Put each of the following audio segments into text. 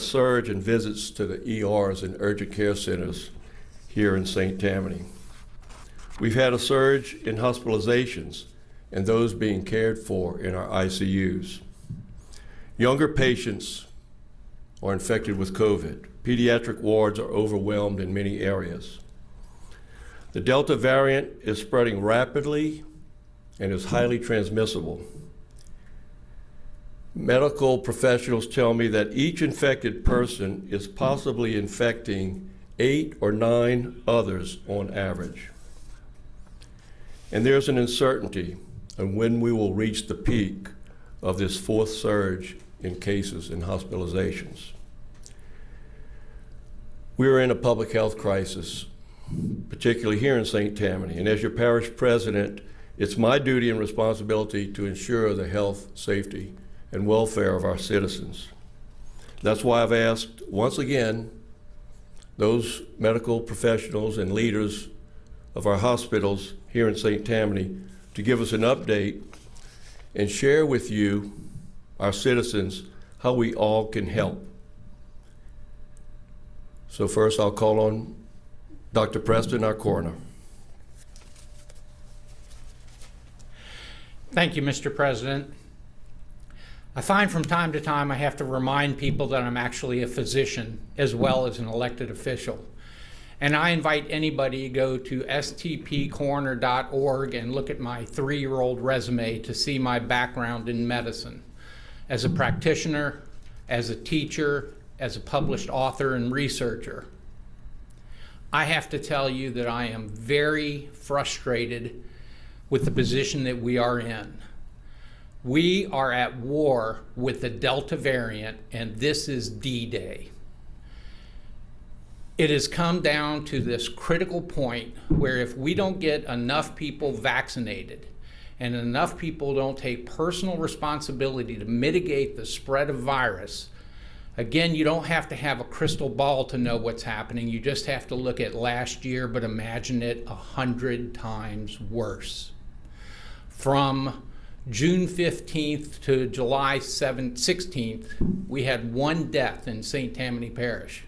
surge in visits to the ERs and urgent care centers here in St. Tammany. We've had a surge in hospitalizations and those being cared for in our ICUs. Younger patients are infected with COVID. Pediatric wards are overwhelmed in many areas. The Delta variant is spreading rapidly and is highly transmissible. Medical professionals tell me that each infected person is possibly infecting 8 or 9 others on average. And there's an uncertainty on when we will reach the peak of this fourth surge in cases and hospitalizations. We are in a public health crisis, particularly here in St. Tammany, and as your parish president, it's my duty and responsibility to ensure the health, safety, and welfare of our citizens. That's why I've asked, once again, those medical professionals and leaders of our hospitals here in St. Tammany to give us an update and share with you, our citizens, how we all can help. So first I'll call on Dr. Preston, our coroner. Thank you, Mr. President. I find from time to time I have to remind people that I'm actually a physician as well as an elected official. And I invite anybody to go to stpcoroner.org and look at my 3-year-old resume to see my background in medicine. As a practitioner, as a teacher, as a published author and researcher. I have to tell you that I am very frustrated with the position that we are in. We are at war with the Delta variant, and this is D-Day. It has come down to this critical point where if we don't get enough people vaccinated and enough people don't take personal responsibility to mitigate the spread of virus, again, you don't have to have a crystal ball to know what's happening. You just have to look at last year, but imagine it 100 times worse. From June 15th to July 16th, we had 1 death in St. Tammany Parish.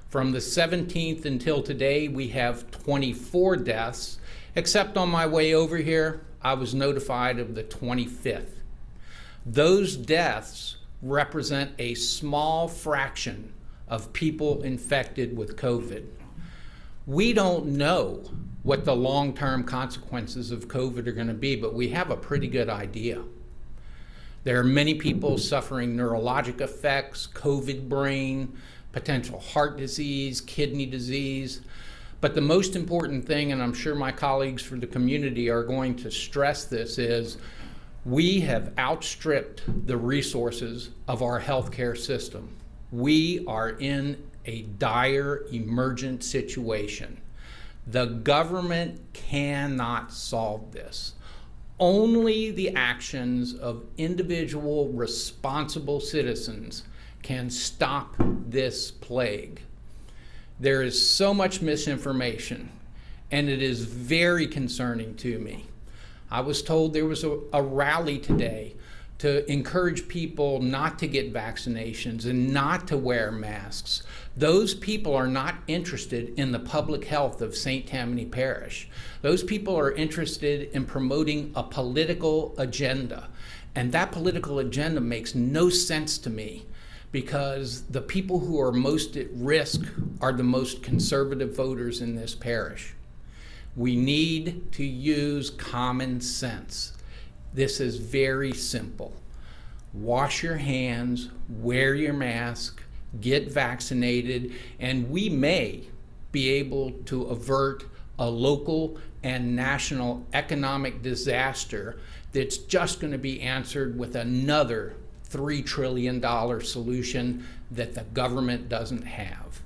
From the 17th until today, we have 24 deaths, except on my way over here, I was notified of the 25th. Those deaths represent a small fraction of people infected with COVID. We don't know what the long-term consequences of COVID are going to be, but we have a pretty good idea. There are many people suffering neurologic effects, COVID brain, potential heart disease, kidney disease. But the most important thing, and I'm sure my colleagues for the community are going to stress this, is we have outstripped the resources of our healthcare system. We are in a dire, emergent situation. The government cannot solve this. Only the actions of individual responsible citizens can stop this plague. There is so much misinformation, and it is very concerning to me. I was told there was a rally today to encourage people not to get vaccinations and not to wear masks. Those people are not interested in the public health of St. Tammany Parish. Those people are interested in promoting a political agenda. And that political agenda makes no sense to me, because the people who are most at risk are the most conservative voters in this parish. We need to use common sense. This is very simple. Wash your hands, wear your mask, get vaccinated, and we may be able to avert a local and national economic disaster that's just going to be answered with another $3 trillion solution that the government doesn't have.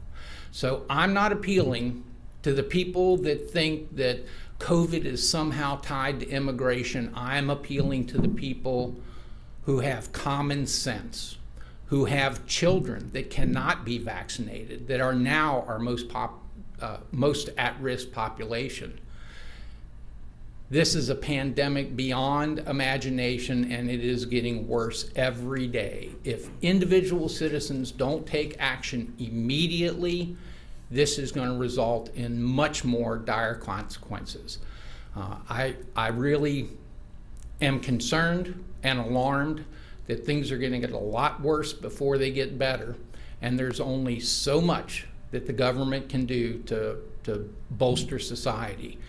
So I'm not appealing to the people that think that COVID is somehow tied to immigration. I'm appealing to the people who have common sense, who have children that cannot be vaccinated, that are now our most at-risk population. This is a pandemic beyond imagination, and it is getting worse every day. If individual citizens don't take action immediately, this is going to result in much more dire consequences. I really am concerned and alarmed that things are going to get a lot worse before they get better, and there's only so much that the government can do to bolster society.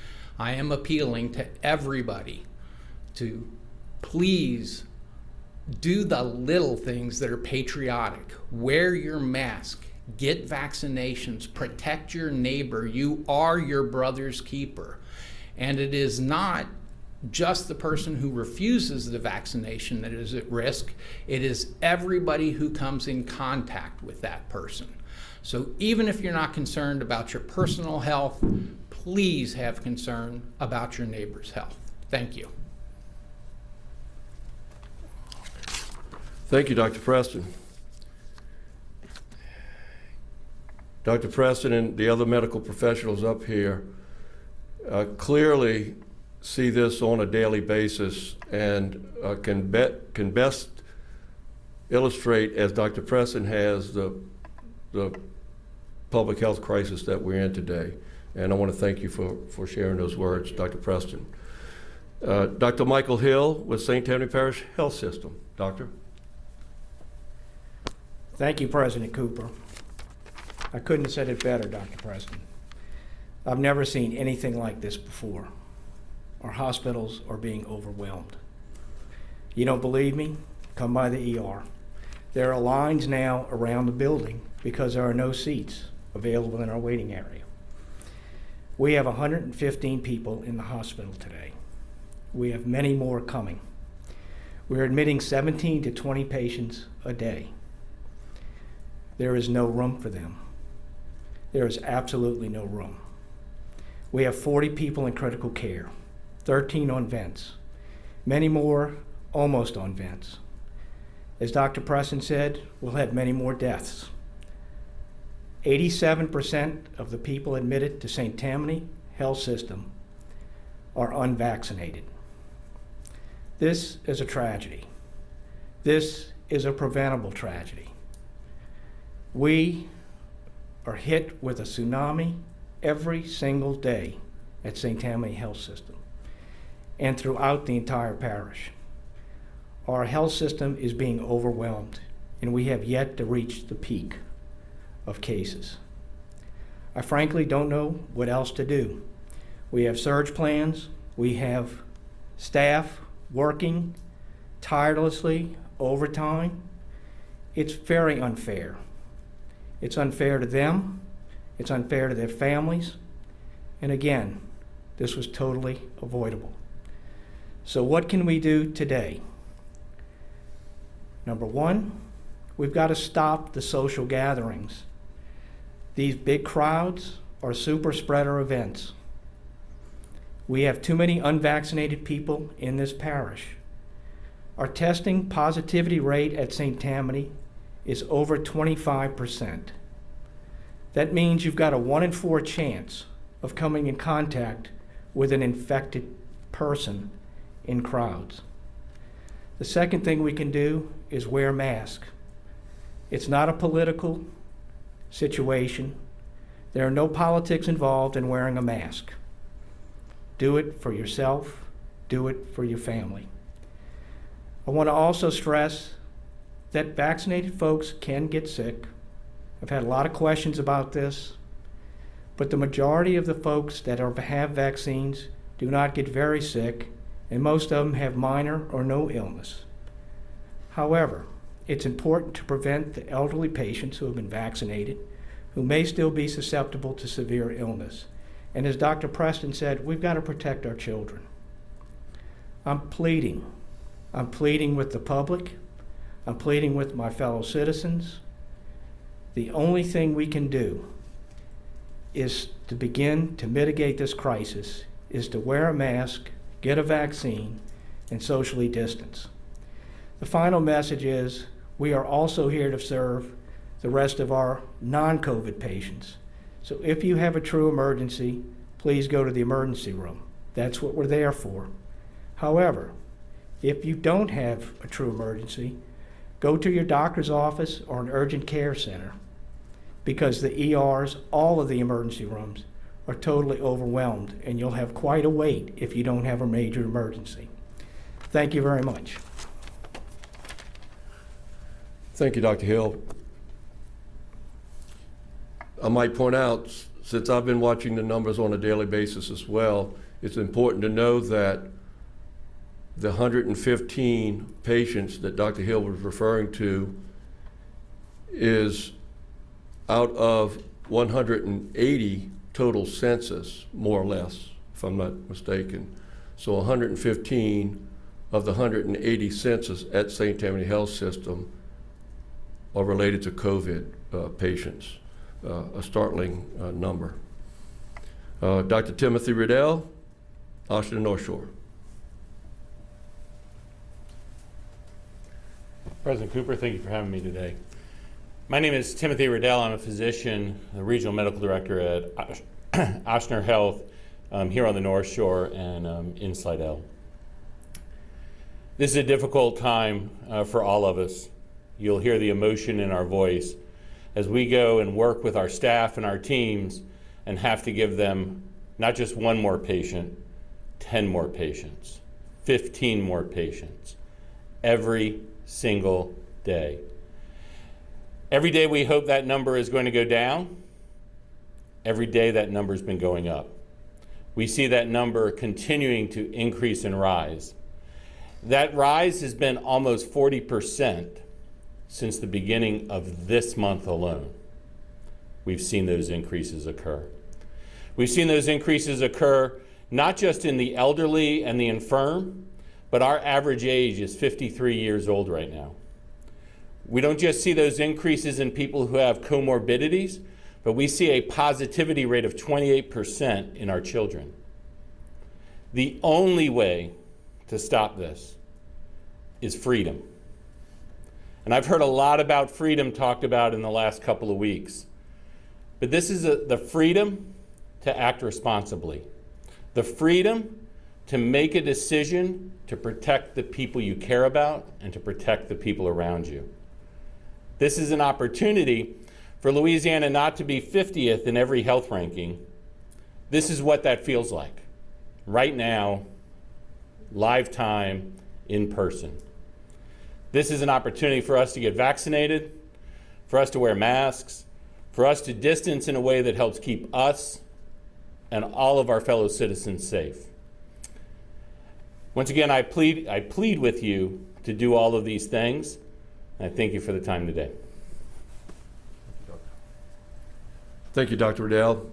I am appealing to everybody to please do the little things that are patriotic. Wear your mask, get vaccinations, protect your neighbor. You are your brother's keeper. And it is not just the person who refuses the vaccination that is at risk. It is everybody who comes in contact with that person. So even if you're not concerned about your personal health, please have concern about your neighbor's health. Thank you. Thank you, Dr. Preston. Dr. Preston and the other medical professionals up here clearly see this on a daily basis and can best illustrate, as Dr. Preston has, the public health crisis that we're in today. And I want to thank you for sharing those words, Dr. Preston. Dr. Michael Hill with St. Tammany Parish Health System. Doctor? Thank you, President Cooper. I couldn't have said it better, Dr. Preston. I've never seen anything like this before. Our hospitals are being overwhelmed. You don't believe me? Come by the ER. There are lines now around the building because there are no seats available in our waiting area. We have 115 people in the hospital today. We have many more coming. We're admitting 17 to 20 patients a day. There is no room for them. There is absolutely no room. We have 40 people in critical care, 13 on vents, many more almost on vents. As Dr. Preston said, we'll have many more deaths. 87% of the people admitted to St. Tammany Health System are unvaccinated. This is a tragedy. This is a preventable tragedy. We are hit with a tsunami every single day at St. Tammany Health System and throughout the entire parish. Our health system is being overwhelmed, and we have yet to reach the peak of cases. I frankly don't know what else to do. We have surge plans, we have staff working tirelessly overtime. It's very unfair. It's unfair to them, it's unfair to their families, and again, this was totally avoidable. So what can we do today? Number one, we've got to stop the social gatherings. These big crowds are super spreader events. We have too many unvaccinated people in this parish. Our testing positivity rate at St. Tammany is over 25%. That means you've got a 1 in 4 chance of coming in contact with an infected person in crowds. The second thing we can do is wear a mask. It's not a political situation. There are no politics involved in wearing a mask. Do it for yourself, do it for your family. I want to also stress that vaccinated folks can get sick. I've had a lot of questions about this, but the majority of the folks that have vaccines do not get very sick, and most of them have minor or no illness. However, it's important to prevent the elderly patients who have been vaccinated, who may still be susceptible to severe illness. And as Dr. Preston said, we've got to protect our children. I'm pleading with the public. I'm pleading with my fellow citizens. The only thing we can do is to begin to mitigate this crisis is to wear a mask, get a vaccine, and socially distance. The final message is we are also here to serve the rest of our non-COVID patients. So if you have a true emergency, please go to the emergency room. That's what we're there for. However, if you don't have a true emergency, go to your doctor's office or an urgent care center, because the ERs, all of the emergency rooms, are totally overwhelmed, and you'll have quite a wait if you don't have a major emergency. Thank you very much. Thank you, Dr. Hill. I might point out, since I've been watching the numbers on a daily basis as well, it's important to know that the 115 patients that Dr. Hill was referring to is out of 180 total census, more or less, if I'm not mistaken. So 115 of the 180 census at St. Tammany Health System are related to COVID patients, a startling number. Dr. Timothy Riddell, Austin North Shore. President Cooper, thank you for having me today. My name is Timothy Riddell. I'm a physician, the regional medical director at Tammany Health here on the North Shore and in Slidell. This is a difficult time for all of us. You'll hear the emotion in our voice as we go and work with our staff and our teams and have to give them not just one more patient, 10 more patients, 15 more patients, every single day. Every day we hope that number is going to go down. Every day that number's been going up. We see that number continuing to increase and rise. That rise has been almost 40% since the beginning of this month alone. We've seen those increases occur. We've seen those increases occur not just in the elderly and the infirm, but our average age is 53 years old right now. We don't just see those increases in people who have comorbidities, but we see a positivity rate of 28% in our children. The only way to stop this is freedom. And I've heard a lot about freedom talked about in the last couple of weeks. But this is the freedom to act responsibly. The freedom to make a decision to protect the people you care about and to protect the people around you. This is an opportunity for Louisiana not to be 50th in every health ranking. This is what that feels like. Right now, live time, in person. This is an opportunity for us to get vaccinated, for us to wear masks, for us to distance in a way that helps keep us and all of our fellow citizens safe. Once again, I plead with you to do all of these things, and I thank you for the time today. Thank you, Dr. Riddell.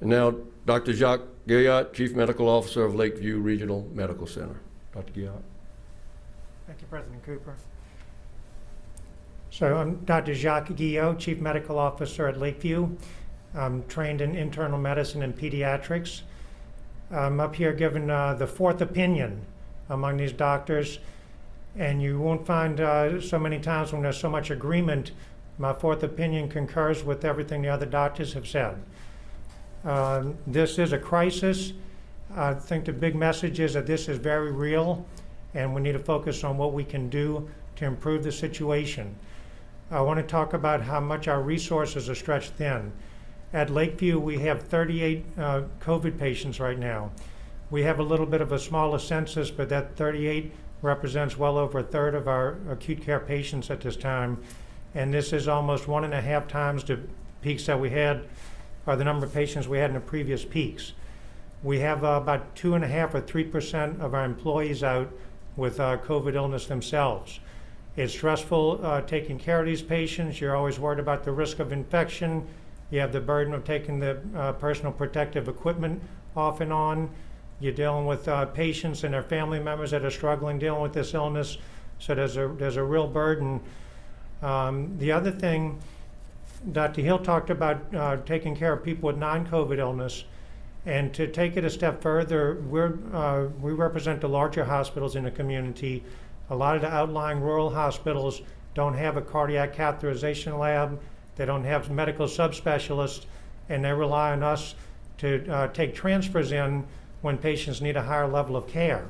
And now, Dr. Jacques Guillo, Chief Medical Officer of Lakeview Regional Medical Center. Dr. Guillo. Thank you, President Cooper. So I'm Dr. Jacques Guillo, Chief Medical Officer at Lakeview. I'm trained in internal medicine and pediatrics. I'm up here giving the fourth opinion among these doctors, and you won't find so many times when there's so much agreement. My fourth opinion concurs with everything the other doctors have said. This is a crisis. I think the big message is that this is very real, and we need to focus on what we can do to improve the situation. I want to talk about how much our resources are stretched thin. At Lakeview, we have 38 COVID patients right now. We have a little bit of a smaller census, but that 38 represents well over a third of our acute care patients at this time. And this is almost 1.5 times the peaks that we had, or the number of patients we had in the previous peaks. We have about 2.5 or 3% of our employees out with COVID illness themselves. It's stressful taking care of these patients. You're always worried about the risk of infection. You have the burden of taking the personal protective equipment off and on. You're dealing with patients and their family members that are struggling dealing with this illness. So there's a real burden. The other thing, Dr. Hill talked about taking care of people with non-COVID illness. And to take it a step further, we represent the larger hospitals in the community. A lot of the outlying rural hospitals don't have a cardiac catheterization lab. They don't have medical subspecialists, and they rely on us to take transfers in when patients need a higher level of care.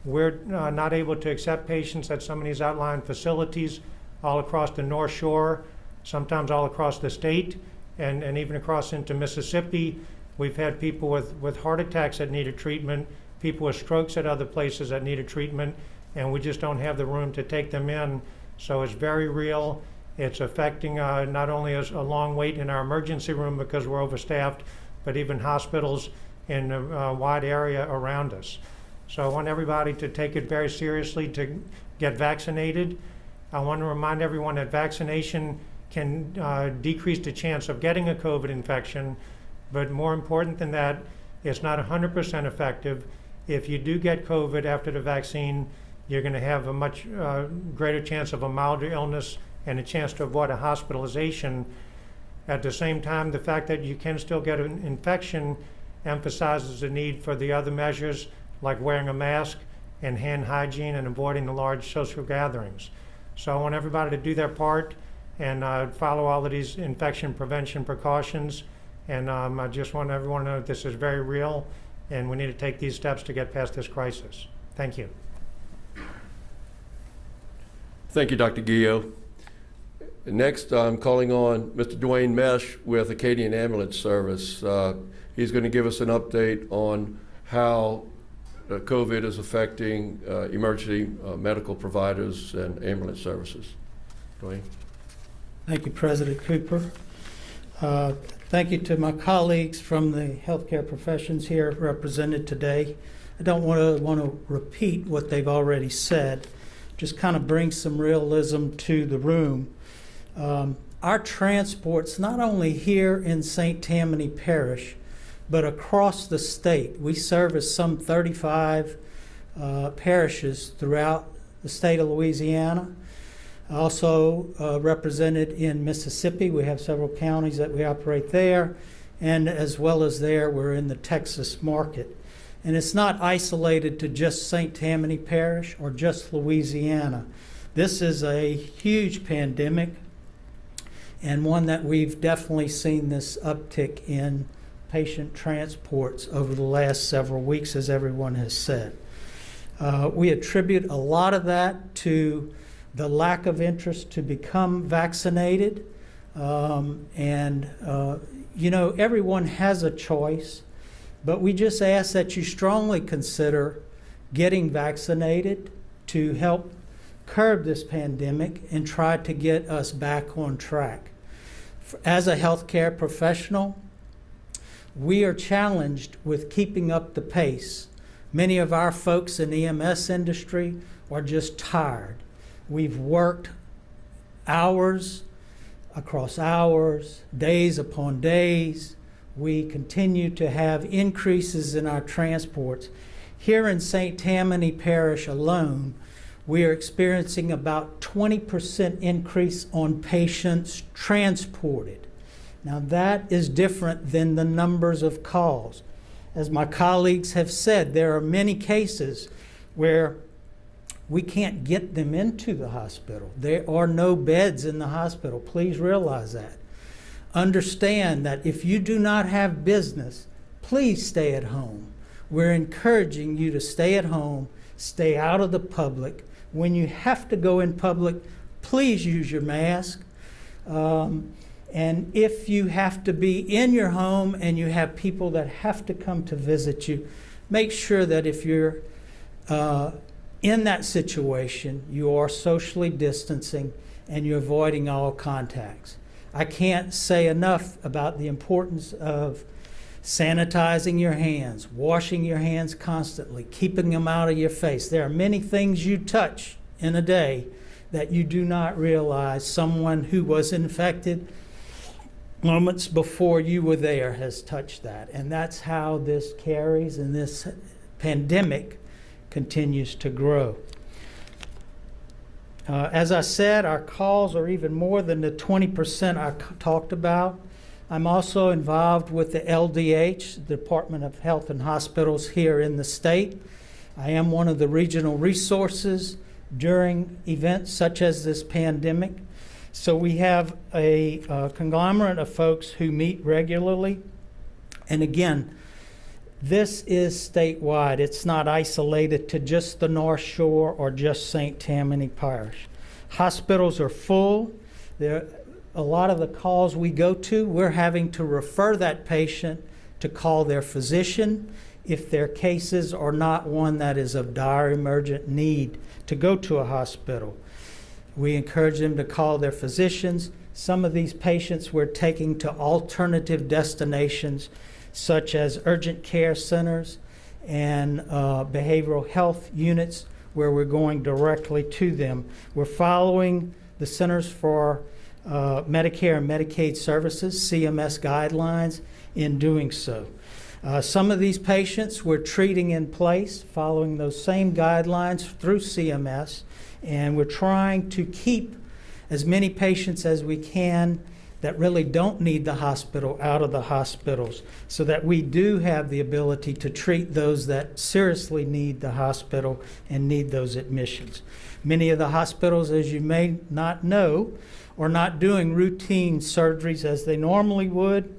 We're not able to accept patients at some of these outlying facilities all across the North Shore, sometimes all across the state, and even across into Mississippi. We've had people with heart attacks that needed treatment, people with strokes at other places that needed treatment, and we just don't have the room to take them in. So it's very real. It's affecting not only a long wait in our emergency room because we're overstaffed, but even hospitals in a wide area around us. So I want everybody to take it very seriously to get vaccinated. I want to remind everyone that vaccination can decrease the chance of getting a COVID infection, but more important than that, it's not 100% effective. If you do get COVID after the vaccine, you're going to have a much greater chance of a milder illness and a chance to avoid a hospitalization. At the same time, the fact that you can still get an infection emphasizes the need for the other measures like wearing a mask and hand hygiene and avoiding the large social gatherings. So I want everybody to do their part and follow all of these infection prevention precautions. And I just want everyone to know that this is very real and we need to take these steps to get past this crisis. Thank you. Thank you, Dr. Guillo. Next, I'm calling on Mr. Dwayne Mesh with Acadian Ambulance Service. He's going to give us an update on how COVID is affecting emergency medical providers and ambulance services. Dwayne. Thank you, President Cooper. Thank you to my colleagues from the healthcare professions here represented today. I don't want to repeat what they've already said, just kind of bring some realism to the room. Our transports, not only here in St. Tammany Parish, but across the state. We service some 35 parishes throughout the state of Louisiana. Also represented in Mississippi. We have several counties that we operate there, and as well as there, we're in the Texas market. And it's not isolated to just St. Tammany Parish or just Louisiana. This is a huge pandemic, and one that we've definitely seen this uptick in patient transports over the last several weeks, as everyone has said. We attribute a lot of that to the lack of interest to become vaccinated. Everyone has a choice, but we just ask that you strongly consider getting vaccinated to help curb this pandemic and try to get us back on track. As a healthcare professional, we are challenged with keeping up the pace. Many of our folks in the EMS industry are just tired. We've worked hours across hours, days upon days. We continue to have increases in our transports. Here in St. Tammany Parish alone, we are experiencing about 20% increase on patients transported. Now that is different than the numbers of calls. As my colleagues have said, there are many cases where we can't get them into the hospital. There are no beds in the hospital. Please realize that. Understand that if you do not have business, please stay at home. We're encouraging you to stay at home, stay out of the public. When you have to go in public, please use your mask. And if you have to be in your home and you have people that have to come to visit you, make sure that if you're in that situation, you are socially distancing and you're avoiding all contacts. I can't say enough about the importance of sanitizing your hands, washing your hands constantly, keeping them out of your face. There are many things you touch in a day that you do not realize someone who was infected moments before you were there has touched that. And that's how this carries and this pandemic continues to grow. As I said, our calls are even more than the 20% I talked about. I'm also involved with the LDH, the Department of Health and Hospitals here in the state. I am one of the regional resources during events such as this pandemic. So we have a conglomerate of folks who meet regularly. And again, This is statewide. It's not isolated to just the North Shore or just St. Tammany Parish. Hospitals are full. A lot of the calls we go to, we're having to refer that patient to call their physician if their cases are not one that is of dire emergent need to go to a hospital. We encourage them to call their physicians. Some of these patients we're taking to alternative destinations such as urgent care centers and behavioral health units where we're going directly to them. We're following the Centers for Medicare and Medicaid Services, CMS guidelines, in doing so. Some of these patients we're treating in place following those same guidelines through CMS, and we're trying to keep as many patients as we can that really don't need the hospital out of the hospitals so that we do have the ability to treat those that seriously need the hospital and need those admissions. Many of the hospitals, as you may not know, are not doing routine surgeries as they normally would.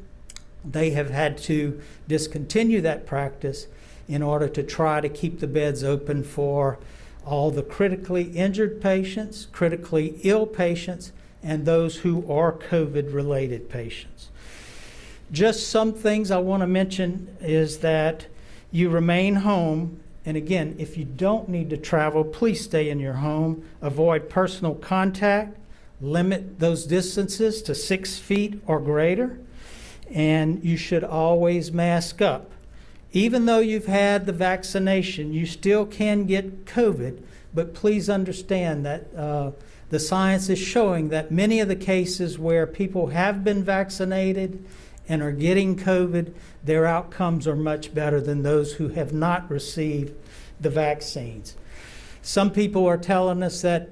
They have had to discontinue that practice in order to try to keep the beds open for all the critically injured patients, critically ill patients, and those who are COVID-related patients. Just some things I want to mention is that you remain home, and again, if you don't need to travel, please stay in your home. Avoid personal contact, limit those distances to 6 feet or greater, and you should always mask up. Even though you've had the vaccination, you still can get COVID, but please understand that the science is showing that many of the cases where people have been vaccinated and are getting COVID, their outcomes are much better than those who have not received the vaccines. Some people are telling us that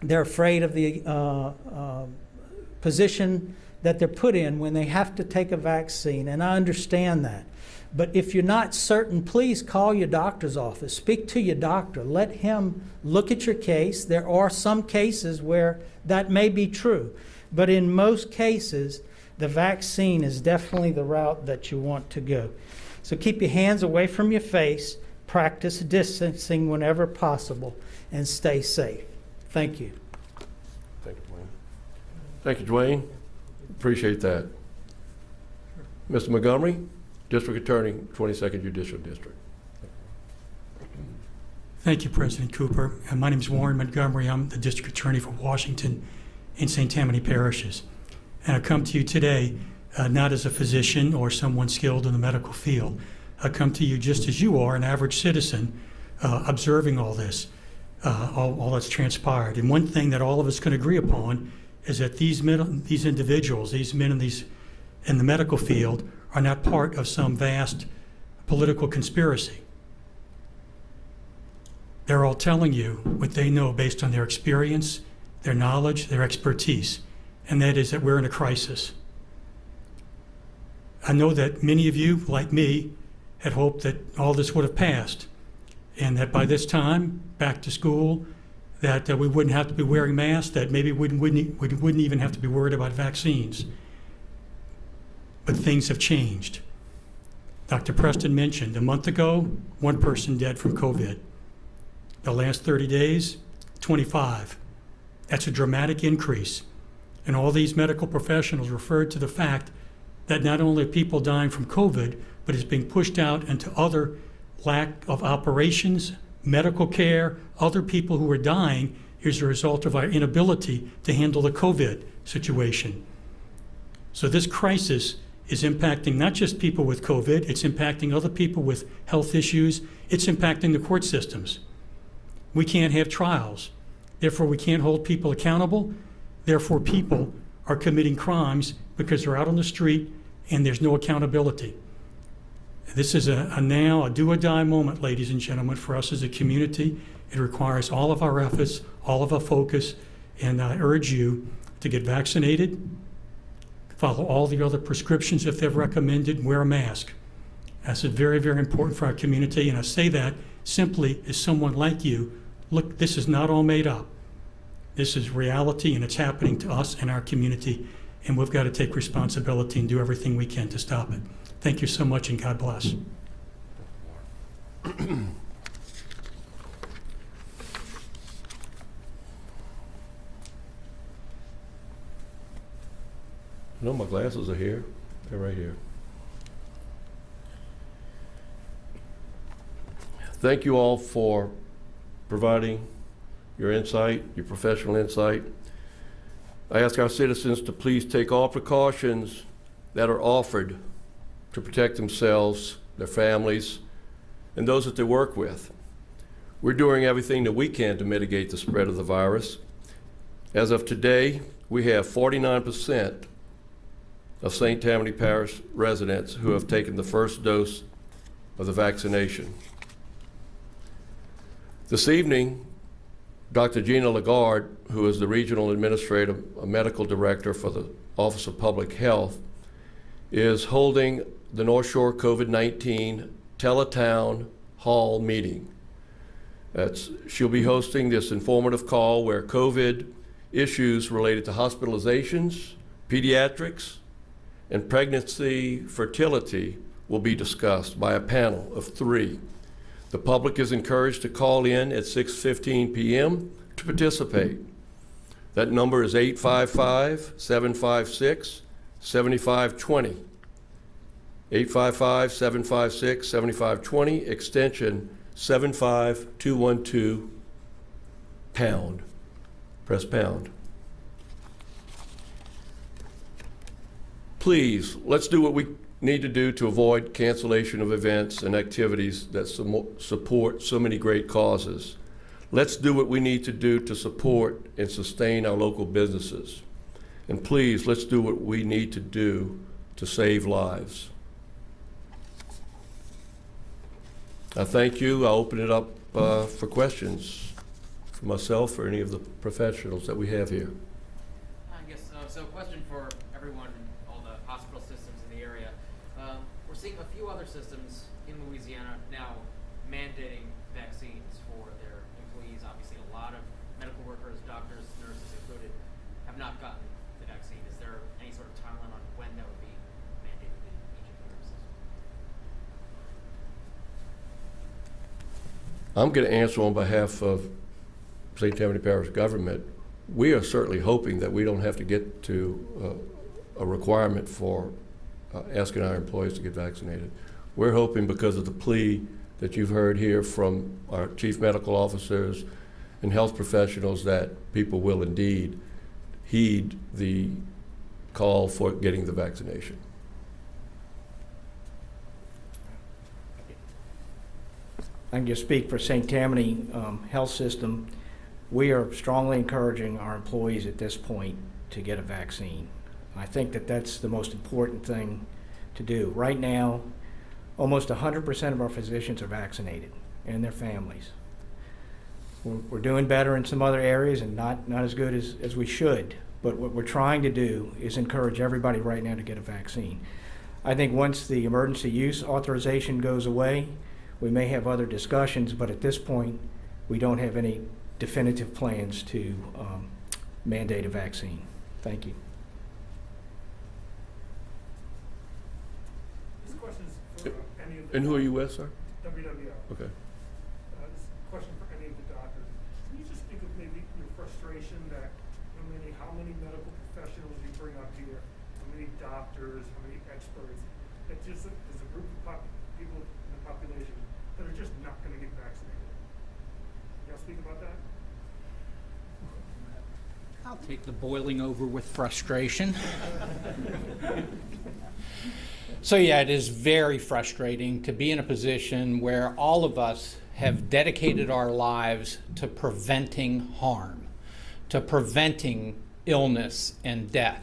they're afraid of the position that they're put in when they have to take a vaccine, and I understand that. But if you're not certain, please call your doctor's office. Speak to your doctor. Let him look at your case. There are some cases where that may be true. But in most cases, the vaccine is definitely the route that you want to go. So keep your hands away from your face, practice distancing whenever possible, and stay safe. Thank you. Thank you, Dwayne. Thank you, Dwayne. Appreciate that. Mr. Montgomery, District Attorney, 22nd Judicial District. Thank you, President Cooper. My name is Warren Montgomery. I'm the District Attorney for Washington and St. Tammany parishes. And I come to you today not as a physician or someone skilled in the medical field. I come to you just as you are, an average citizen, observing all this, all that's transpired. And one thing that all of us can agree upon is that these individuals, these men in the medical field, are not part of some vast political conspiracy. They're all telling you what they know based on their experience, their knowledge, their expertise, and that is that we're in a crisis. I know that many of you, like me, had hoped that all this would have passed and that by this time, back to school, that we wouldn't have to be wearing masks, that maybe we wouldn't even have to be worried about vaccines. But things have changed. Dr. Preston mentioned a month ago, 1 person dead from COVID. The last 30 days, 25. That's a dramatic increase. And all these medical professionals referred to the fact that not only are people dying from COVID, but it's being pushed out into other lack of operations, medical care, other people who are dying as a result of our inability to handle the COVID situation. So this crisis is impacting not just people with COVID, it's impacting other people with health issues, it's impacting the court systems. We can't have trials, therefore we can't hold people accountable, therefore people are committing crimes because they're out on the street and there's no accountability. This is a now a do or die moment, ladies and gentlemen, for us as a community. It requires all of our efforts, all of our focus, and I urge you to get vaccinated, follow all the other prescriptions if they're recommended, wear a mask. That's very, very important for our community, and I say that simply as someone like you. Look, this is not all made up. This is reality, and it's happening to us and our community, and we've got to take responsibility and do everything we can to stop it. Thank you so much, and God bless. No, my glasses are here. They're right here. Thank you all for providing your insight, your professional insight. I ask our citizens to please take all precautions that are offered to protect themselves, their families, and those that they work with. We're doing everything that we can to mitigate the spread of the virus. As of today, we have 49% of St. Tammany Parish residents who have taken the first dose of the vaccination. This evening, Dr. Gina Lagarde, who is the Regional Administrative Medical Director for the Office of Public Health, is holding the North Shore COVID-19 Teletown Hall meeting. She'll be hosting this informative call where COVID issues related to hospitalizations, pediatrics, and pregnancy fertility will be discussed by a panel of 3. The public is encouraged to call in at 6:15 p.m. to participate. That number is 855-756-7520. 855-756-7520, extension 75212, pound. Press pound. Please, let's do what we need to do to avoid cancellation of events and activities that support so many great causes. Let's do what we need to do to support and sustain our local businesses. And please, let's do what we need to do to save lives. I thank you. I'll open it up for questions for myself or any of the professionals that we have here. I guess so. Question for everyone in all the hospital systems in the area. We're seeing a few other systems in Louisiana now mandating vaccines for their employees. Obviously, a lot of medical workers, doctors, nurses included, have not gotten the vaccine. Is there any sort of timeline on when that would be mandated in each of your systems? I'm going to answer on behalf of St. Tammany Parish government. We are certainly hoping that we don't have to get to a requirement for asking our employees to get vaccinated. We're hoping, because of the plea that you've heard here from our chief medical officers and health professionals, that people will indeed heed the call for getting the vaccination. I can just speak for St. Tammany Health System. We are strongly encouraging our employees at this point to get a vaccine. I think that that's the most important thing to do. Right now, almost 100% of our physicians are vaccinated and their families. We're doing better in some other areas and not as good as we should. But what we're trying to do is encourage everybody right now to get a vaccine. I think once the emergency use authorization goes away, we may have other discussions, but at this point, we don't have any definitive plans to mandate a vaccine. Thank you. This question is for any of the And who are you with, sir? WWO. Okay. This question for any of the doctors. Can you just think of maybe your frustration that how many medical professionals you bring up here, how many doctors, how many experts, that just there's a group of people in the population that are just not going to get vaccinated. Can y'all speak about that? I'll take the boiling over with frustration. So yeah, it is very frustrating to be in a position where all of us have dedicated our lives to preventing harm, to preventing illness and death.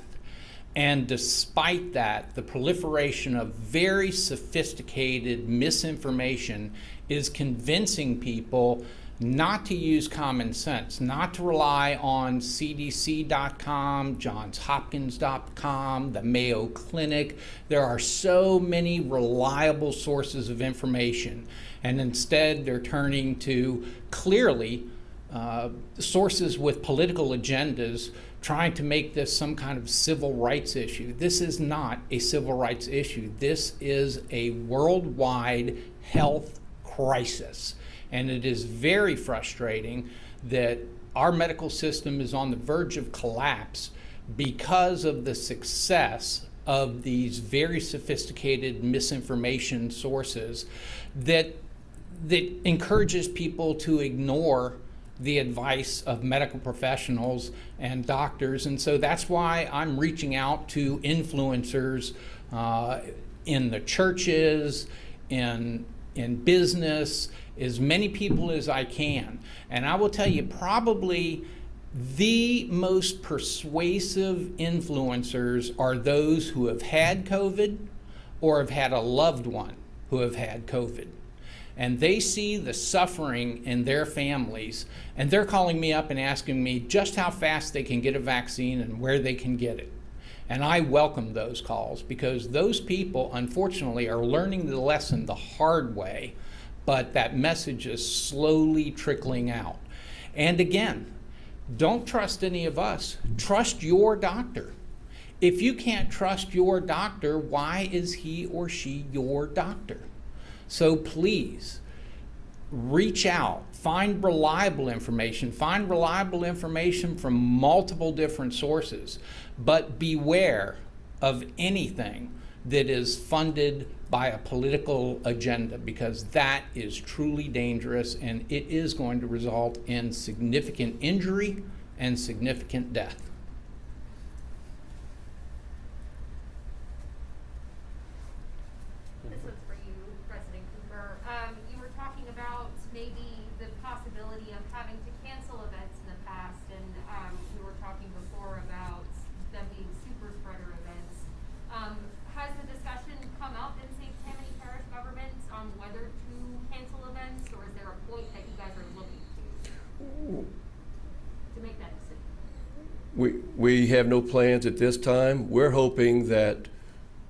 And despite that, the proliferation of very sophisticated misinformation is convincing people not to use common sense, not to rely on CDC.com, JohnsHopkins.com, the Mayo Clinic. There are so many reliable sources of information, and instead they're turning to clearly sources with political agendas trying to make this some kind of civil rights issue. This is not a civil rights issue. This is a worldwide health crisis. And it is very frustrating that our medical system is on the verge of collapse because of the success of these very sophisticated misinformation sources that encourages people to ignore the advice of medical professionals and doctors. And so that's why I'm reaching out to influencers in the churches, in business, as many people as I can. And I will tell you, probably the most persuasive influencers are those who have had COVID or have had a loved one who have had COVID. And they see the suffering in their families, and they're calling me up and asking me just how fast they can get a vaccine and where they can get it. And I welcome those calls, because those people, unfortunately, are learning the lesson the hard way, but that message is slowly trickling out. And again, don't trust any of us. Trust your doctor. If you can't trust your doctor, why is he or she your doctor? So please, reach out, find reliable information from multiple different sources, but beware of anything that is funded by a political agenda, because that is truly dangerous, and it is going to result in significant injury and significant death. This one's for you, President Cooper. You were talking about maybe the possibility of having to cancel events in the past, and we were talking before about them being super spreader events. Has the discussion come up in St. Tammany Parish government on whether to cancel events, or is there a point that you guys are looking to make that decision? We have no plans at this time. We're hoping that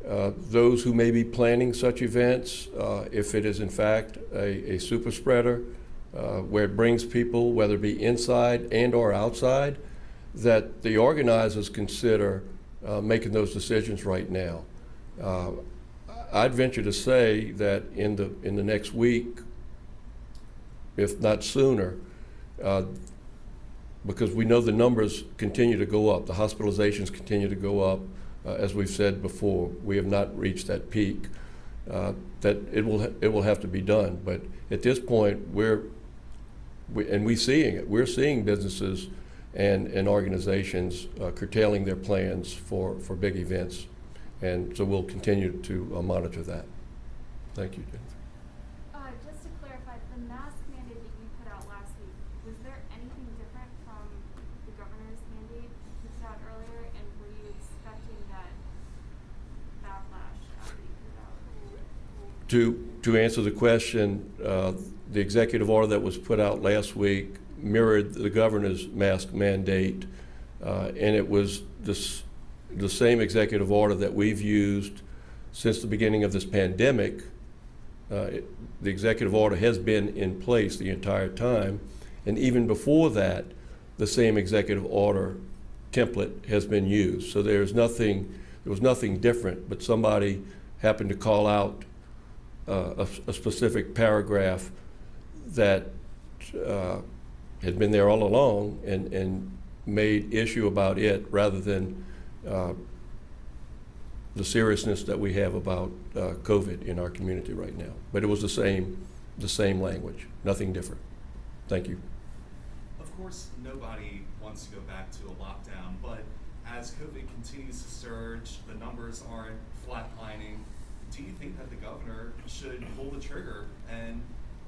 those who may be planning such events, if it is in fact a super spreader, where it brings people, whether it be inside and or outside, that the organizers consider making those decisions right now. I'd venture to say that in the next week, if not sooner, because we know the numbers continue to go up, the hospitalizations continue to go up, as we've said before, we have not reached that peak, that it will have to be done. But at this point, we're seeing it. We're seeing businesses and organizations curtailing their plans for big events. And so we'll continue to monitor that. Thank you, Jennifer. Just to clarify, the mask mandate that you put out last week, was there anything different from the governor's mandate you put out earlier? And were you expecting that backlash after you put it out? To answer the question, the executive order that was put out last week mirrored the governor's mask mandate, and it was the same executive order that we've used since the beginning of this pandemic. The executive order has been in place the entire time, and even before that, the same executive order template has been used. So there was nothing different, but somebody happened to call out a specific paragraph that had been there all along and made issue about it rather than the seriousness that we have about COVID in our community right now. But it was the same language, nothing different. Thank you. Of course, nobody wants to go back to a lockdown, but as COVID continues to surge, the numbers aren't flatlining. Do you think that the governor should pull the trigger and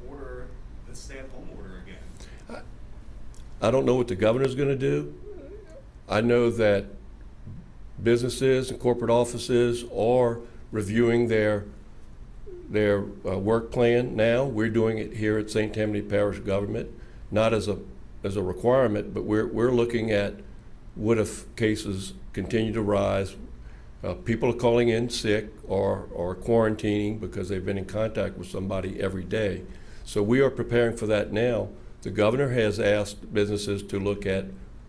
order the stay-at-home order again? I don't know what the governor's going to do. I know that businesses and corporate offices are reviewing their work plan now. We're doing it here at St. Tammany Parish government, not as a requirement, but we're looking at what if cases continue to rise. People are calling in sick or quarantining because they've been in contact with somebody every day. So we are preparing for that now. The governor has asked businesses to look at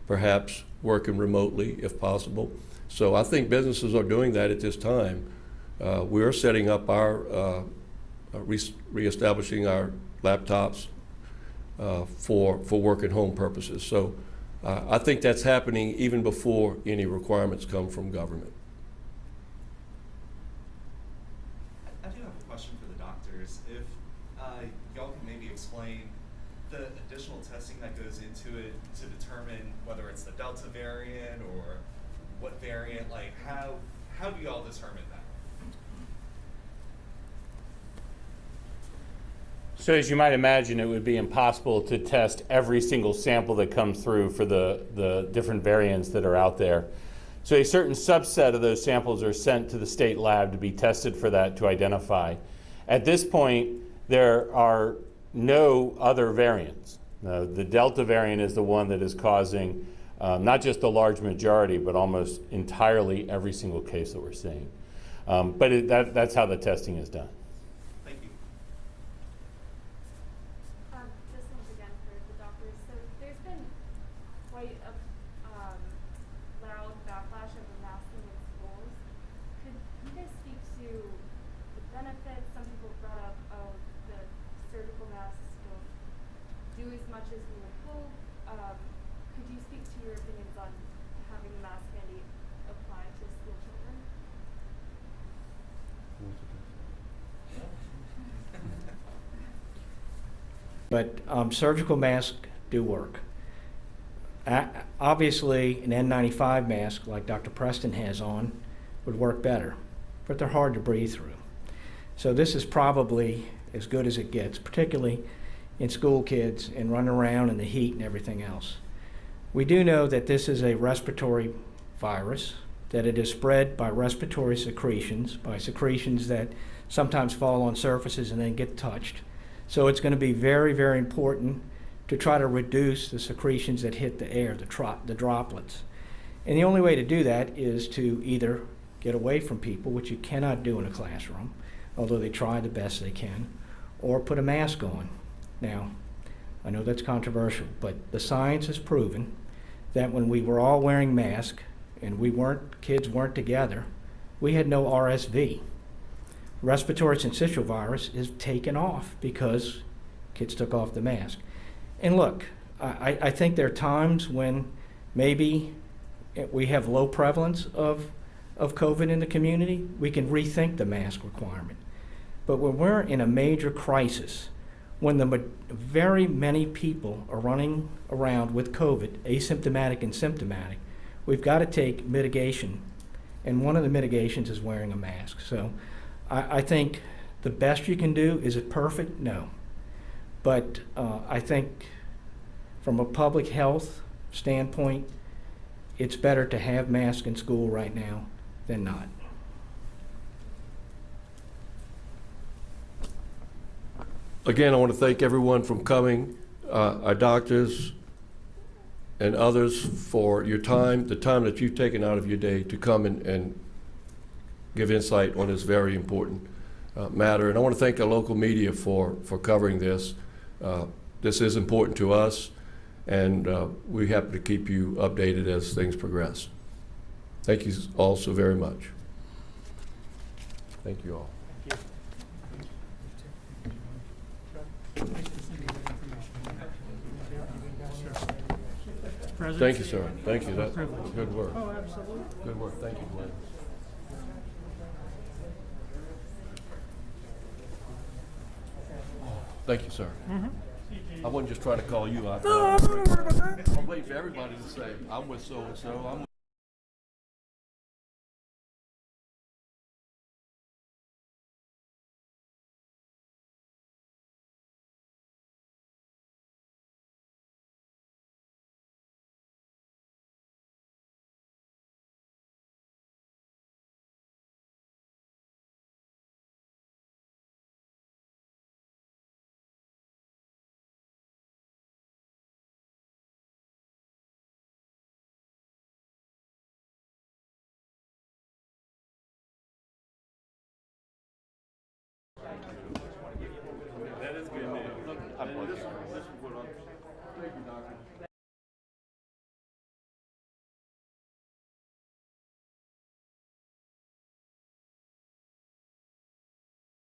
perhaps working remotely if possible. So I think businesses are doing that at this time. We're setting up our reestablishing our laptops for work at home purposes. So I think that's happening even before any requirements come from government. I do have a question for the doctors. If y'all can maybe explain the additional testing that goes into it to determine whether it's the Delta variant or what variant, like how do y'all determine that? So as you might imagine, it would be impossible to test every single sample that comes through for the different variants that are out there. So a certain subset of those samples are sent to the state lab to be tested for that to identify. At this point, there are no other variants. The Delta variant is the one that is causing not just the large majority, but almost entirely every single case that we're seeing. But that's how the testing is done. Thank you. This one's again for the doctors. So there's been quite a loud backlash over masking in schools. Could you guys speak to the benefits? Some people brought up, oh, the surgical masks don't do as much as we would hope. Could you speak to your opinions on having the mask mandate apply to school children? But surgical masks do work. Obviously, an N95 mask like Dr. Preston has on would work better, but they're hard to breathe through. So this is probably as good as it gets, particularly in school kids and running around in the heat and everything else. We do know that this is a respiratory virus, that it is spread by respiratory secretions, by secretions that sometimes fall on surfaces and then get touched. So it's going to be very, very important to try to reduce the secretions that hit the air, the droplets. And the only way to do that is to either get away from people, which you cannot do in a classroom, although they try the best they can, or put a mask on. Now, I know that's controversial, but the science has proven that when we were all wearing masks and kids weren't together, we had no RSV. Respiratory syncytial virus is taken off because kids took off the mask. And look, I think there are times when maybe we have low prevalence of COVID in the community, we can rethink the mask requirement. But when we're in a major crisis, when very many people are running around with COVID, asymptomatic and symptomatic, we've got to take mitigation. And one of the mitigations is wearing a mask. So I think the best you can do, is it perfect? No. But I think from a public health standpoint, it's better to have masks in school right now than not. Again, I want to thank everyone for coming, our doctors and others for your time, the time that you've taken out of your day to come and give insight on this very important matter. And I want to thank our local media for covering this. This is important to us, and we happen to keep you updated as things progress. Thank you all so very much. Thank you all. Thank you, sir. Thank you. That's good work. Oh, absolutely. Good work. Thank you, Glenn. Thank you, sir. I wasn't just trying to call you out. I'm waiting for everybody to say, I'm with so-and-so. That is good news. Thank you, Doctor.